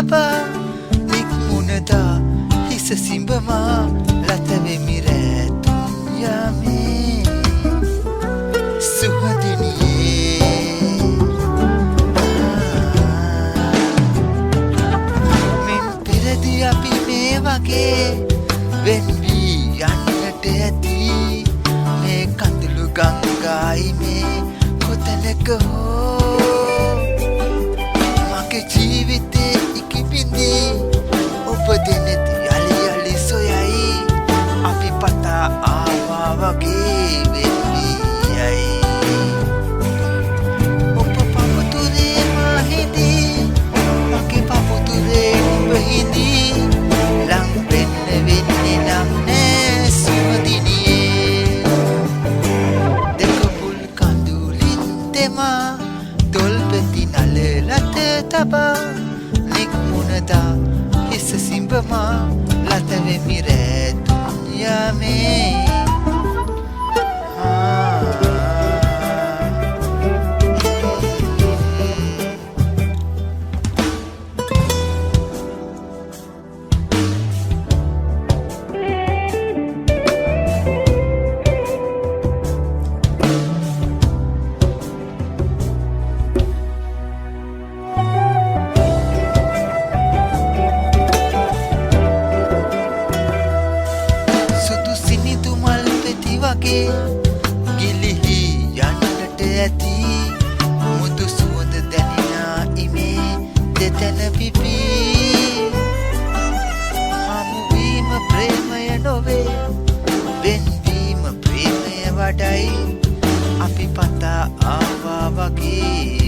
තබා නික්මුණදා හිස සිඹමා ලතවෙමි රැතුම් යාමේ සුහදිනියේ මින් පෙරදී අපි මේ වගේ වෙන් වී යන්නට ඇති මේ කඳුළු ගංගායි මේ කොතැනක හෝ මගේ ජීවිතේ ඉකිබිඳී ඔබ දෙනෙත යලි යලි සොයයි අපි පතා ආවා වගේ වෙන් වී යයි ඔබ පපුතුරේ මා හිඳී මගේ පපුතුරේ ඔබ හිඳී ලං වෙන්න වෙන්නේ නම් නෑ සුවදිනියේ දෙකපුල් කඳුලින් දෙමා තොල්පෙති නලලත තබා නික්මුණදා හිස සිඹමා ලතවෙමි රැතුම් යාමේ වගේ ගිලිහි යන්නට ඇති මුදු සුවඳ දැනිනා ඉමේ දෙතැන පිපී හමුවීම ප්‍රේමය නොවේ වෙන්වීම ප්‍රේමය වඩයි අපි පතා ආවා වගේ